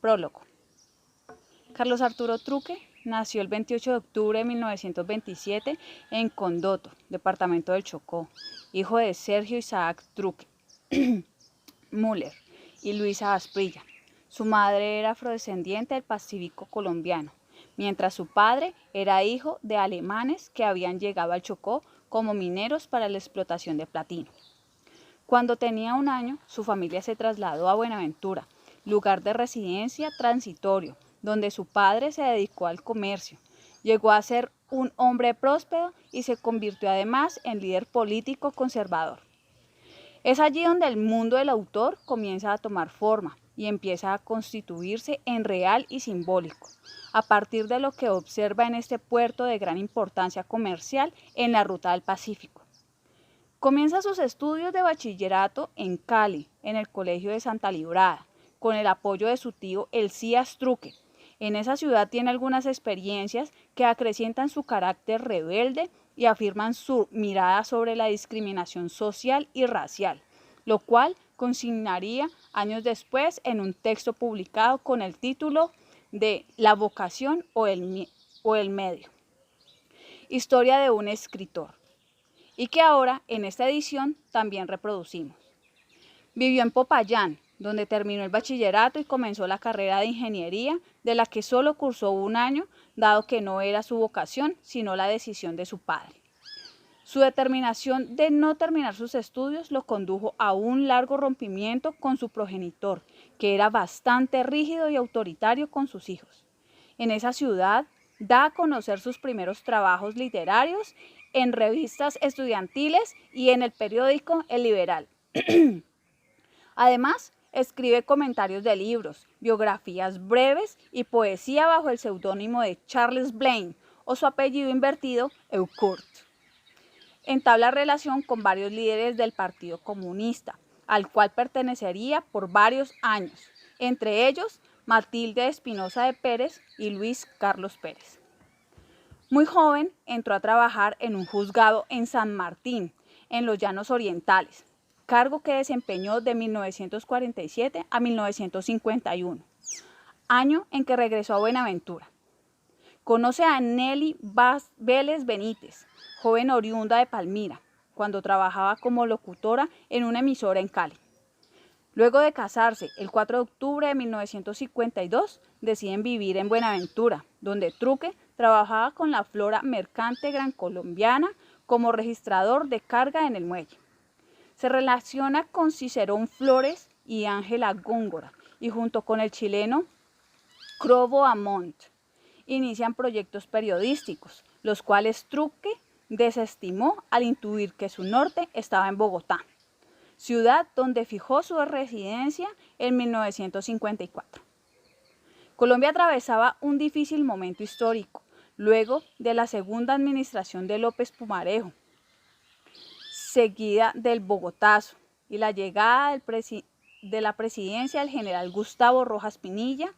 Prólogo. Carlos Arturo Truque nació el 28 de octubre de 1927 en Condoto, departamento del Chocó, hijo de Sergio Isaac Truque Müller y Luisa Asprilla. Su madre era afrodescendiente del Pacífico colombiano, mientras su padre era hijo de alemanes que habían llegado al Chocó como mineros para la explotación de platino. Cuando tenía 1 año, su familia se trasladó a Buenaventura, lugar de residencia transitorio, donde su padre se dedicó al comercio. Llegó a ser un hombre próspero y se convirtió además en líder político conservador. Es allí donde el mundo del autor comienza a tomar forma y empieza a constituirse en real y simbólico, a partir de lo que observa en este puerto de gran importancia comercial en la ruta del Pacífico. Comienza sus estudios de bachillerato en Cali, en el Colegio de Santa Librada, con el apoyo de su tío Elías Truque. En esa ciudad tiene algunas experiencias que acrecientan su carácter rebelde y afirman su mirada sobre la discriminación social y racial, lo cual consignaría años después en un texto publicado con el título de La vocación o el medio. Historia de un escritor, y que ahora en esta edición también reproducimos. Vivió en Popayán, donde terminó el bachillerato y comenzó la carrera de ingeniería, de la que solo cursó 1 año, dado que no era su vocación, sino la decisión de su padre. Su determinación de no terminar sus estudios lo condujo a un largo rompimiento con su progenitor, que era bastante rígido y autoritario con sus hijos. En esa ciudad da a conocer sus primeros trabajos literarios en revistas estudiantiles y en el periódico El Liberal. Además, escribe comentarios de libros, biografías breves y poesía bajo el seudónimo de Charles Blaine o su apellido invertido, Eucourt. Entabla relación con varios líderes del Partido Comunista, al cual pertenecería por varios años, entre ellos Matilde Espinosa de Pérez y Luis Carlos Pérez. Muy joven entró a trabajar en un juzgado en San Martín, en los Llanos Orientales, cargo que desempeñó de 1947 a 1951, año en que regresó a Buenaventura. Conoce a Nelly Vélez Benítez, joven oriunda de Palmira, cuando trabajaba como locutora en una emisora en Cali. Luego de casarse, el 4 de octubre de 1952, deciden vivir en Buenaventura, donde Truque trabajaba con la flota mercante gran colombiana como registrador de carga en el muelle. Se relaciona con Cicerón Flores y Ángela Góngora, y junto con el chileno Crobo Amont inician proyectos periodísticos, los cuales Truque desestimó al intuir que su norte estaba en Bogotá, ciudad donde fijó su residencia en 1954. Colombia atravesaba un difícil momento histórico, luego de la segunda administración de López Pumarejo, seguida del Bogotazo y la llegada de la presidencia del general Gustavo Rojas Pinilla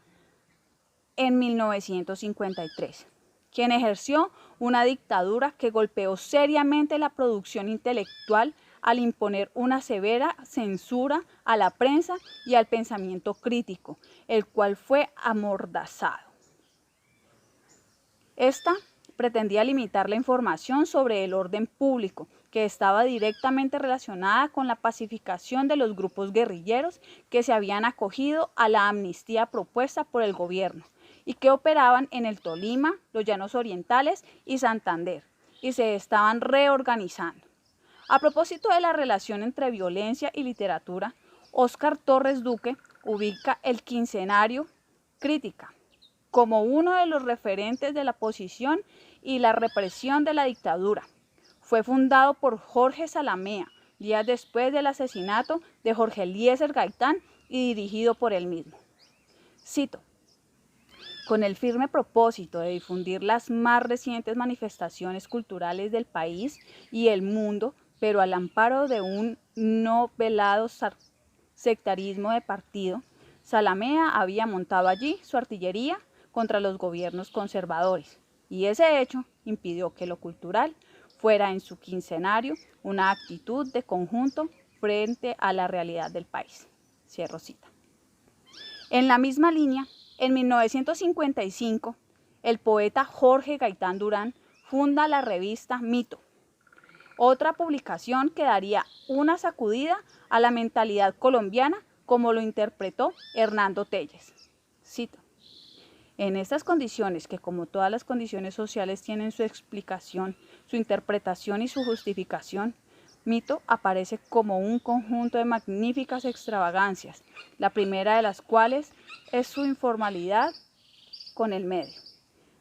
en 1953, quien ejerció una dictadura que golpeó seriamente la producción intelectual al imponer una severa censura a la prensa y al pensamiento crítico, el cual fue amordazado. Esta pretendía limitar la información sobre el orden público, que estaba directamente relacionada con la pacificación de los grupos guerrilleros que se habían acogido a la amnistía propuesta por el gobierno y que operaban en el Tolima, los Llanos Orientales y Santander, y se estaban reorganizando. A propósito de la relación entre violencia y literatura, Óscar Torres Duque ubica el quincenario Crítica como uno de los referentes de la oposición y la represión de la dictadura. Fue fundado por Jorge Zalamea, días después del asesinato de Jorge Eliezer Gaitán, y dirigido por él mismo. Cito: con el firme propósito de difundir las más recientes manifestaciones culturales del país y el mundo, pero al amparo de un no velado sectarismo de partido, Zalamea había montado allí su artillería contra los gobiernos conservadores, y ese hecho impidió que lo cultural fuera en su quincenario una actitud de conjunto frente a la realidad del país. Cierro cita. En la misma línea, en 1955, el poeta Jorge Gaitán Durán funda la revista Mito, otra publicación que daría una sacudida a la mentalidad colombiana como lo interpretó Hernando Telles. Cito: en estas condiciones, que como todas las condiciones sociales tienen su explicación, su interpretación y su justificación, Mito aparece como un conjunto de magníficas extravagancias, la primera de las cuales es su informalidad con el medio.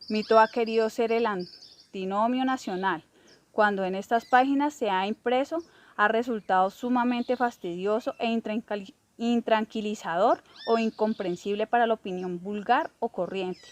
Mito ha querido ser el antinomio nacional. Cuando en estas páginas se ha impreso, ha resultado sumamente fastidioso e intranquilizador o incomprensible para la opinión vulgar o corriente.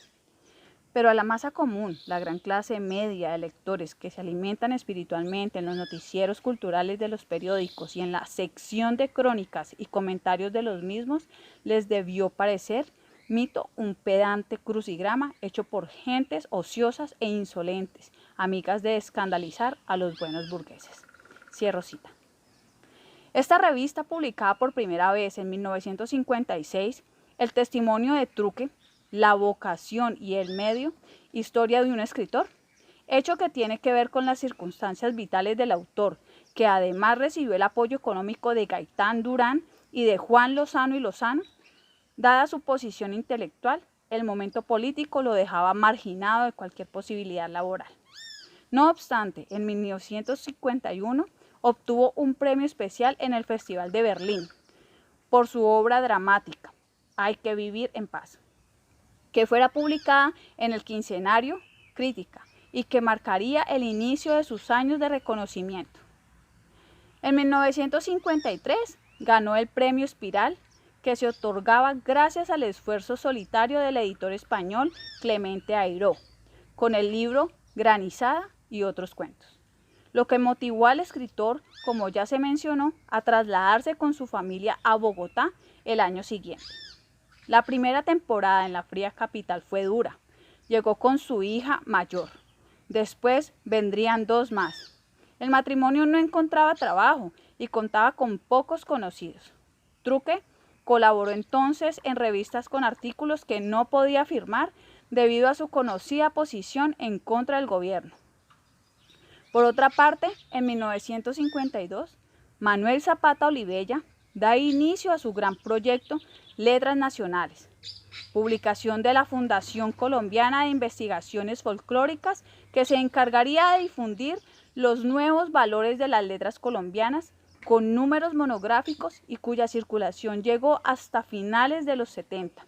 Pero a la masa común, la gran clase media de lectores que se alimentan espiritualmente en los noticieros culturales de los periódicos y en la sección de crónicas y comentarios de los mismos, les debió parecer Mito un pedante crucigrama hecho por gentes ociosas e insolentes, amigas de escandalizar a los buenos burgueses. Cierro cita. Esta revista, publicada por primera vez en 1956, el testimonio de Truque, la vocación y el medio, historia de un escritor, hecho que tiene que ver con las circunstancias vitales del autor, que además recibió el apoyo económico de Gaitán Durán y de Juan Lozano y Lozano. Dada su posición intelectual, el momento político lo dejaba marginado de cualquier posibilidad laboral. No obstante, en 1951 obtuvo un premio especial en el Festival de Berlín por su obra dramática, Hay que vivir en paz, que fuera publicada en el quincenario Crítica y que marcaría el inicio de sus años de reconocimiento. En 1953 ganó el premio Espiral, que se otorgaba gracias al esfuerzo solitario del editor español Clemente Airó, con el libro Granizada y otros cuentos, lo que motivó al escritor, como ya se mencionó, a trasladarse con su familia a Bogotá el año siguiente. La primera temporada en la fría capital fue dura. Llegó con su hija mayor. Después vendrían 2 más. El matrimonio no encontraba trabajo y contaba con pocos conocidos. Truque colaboró entonces en revistas con artículos que no podía firmar debido a su conocida posición en contra del gobierno. Por otra parte, en 1952, Manuel Zapata Olivella da inicio a su gran proyecto Letras Nacionales, publicación de la Fundación Colombiana de Investigaciones Folclóricas, que se encargaría de difundir los nuevos valores de las letras colombianas con números monográficos y cuya circulación llegó hasta finales de los 70.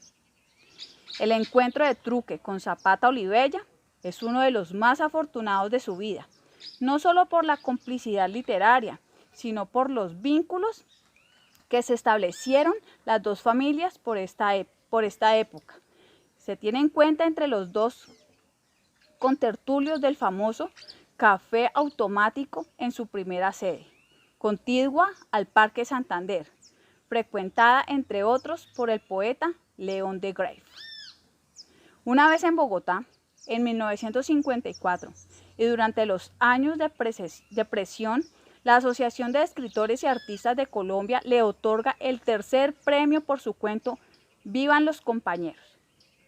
El encuentro de Truque con Zapata Olivella es uno de los más afortunados de su vida, no solo por la complicidad literaria, sino por los vínculos que se establecieron las dos familias por esta época. Se tiene en cuenta entre los dos contertulios del famoso Café Automático en su primera sede, contigua al Parque Santander, frecuentada entre otros por el poeta León de Greiff. Una vez en Bogotá, en 1954, y durante los años de presión, la Asociación de Escritores y Artistas de Colombia le otorga el tercer premio por su cuento Vivan los compañeros.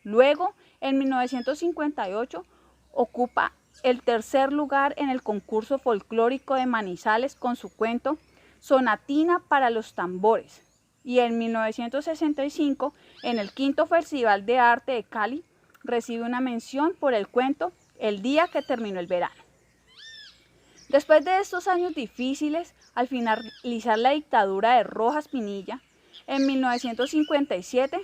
Luego, en 1958, ocupa el tercer lugar en el concurso folclórico de Manizales con su cuento Sonatina para los tambores. Y en 1965, en el quinto Festival de Arte de Cali, recibe una mención por el cuento El día que terminó el verano. Después de estos años difíciles, al finalizar la dictadura de Rojas Pinilla, en 1957,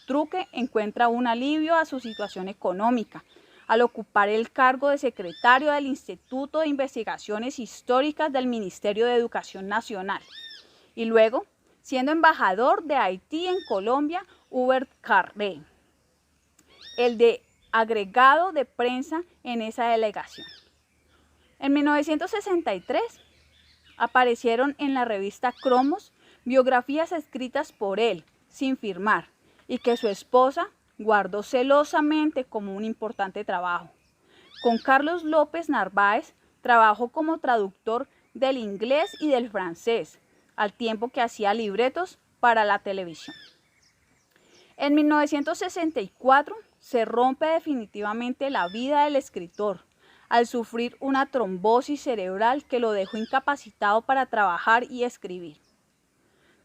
Truque encuentra un alivio a su situación económica al ocupar el cargo de secretario del Instituto de Investigaciones Históricas del Ministerio de Educación Nacional y luego siendo embajador de Haití en Colombia, Hubert Carré, el de agregado de prensa en esa delegación. En 1963 aparecieron en la revista Cromos biografías escritas por él, sin firmar, y que su esposa guardó celosamente como un importante trabajo. Con Carlos López Narváez trabajó como traductor del inglés y del francés, al tiempo que hacía libretos para la televisión. En 1964 se rompe definitivamente la vida del escritor al sufrir una trombosis cerebral que lo dejó incapacitado para trabajar y escribir.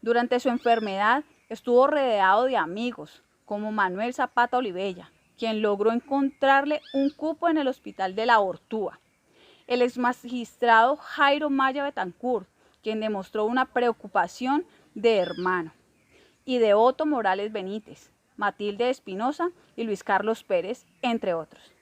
Durante su enfermedad estuvo rodeado de amigos como Manuel Zapata Olivella, quien logró encontrarle un cupo en el Hospital de la Ortúa. El exmagistrado Jairo Maya Betancourt, quien demostró una preocupación de hermano, y de Otto Morales Benítez, Matilde Espinosa y Luis Carlos Pérez, entre otros.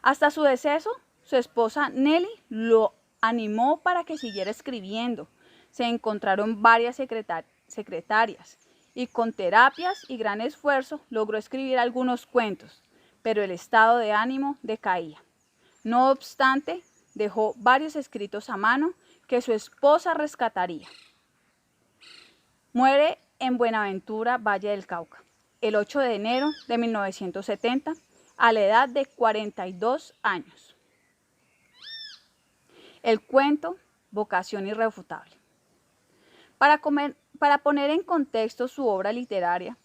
Hasta su deceso, su esposa Nelly lo animó para que siguiera escribiendo. Se encontraron varias secretarias y con terapias y gran esfuerzo logró escribir algunos cuentos, pero el estado de ánimo decaía. No obstante, dejó varios escritos a mano que su esposa rescataría. Muere en Buenaventura, Valle del Cauca, el 8 de enero de 1970, a la edad de 42 años. El cuento, Vocación irrefutable. Para poner en contexto su obra literaria,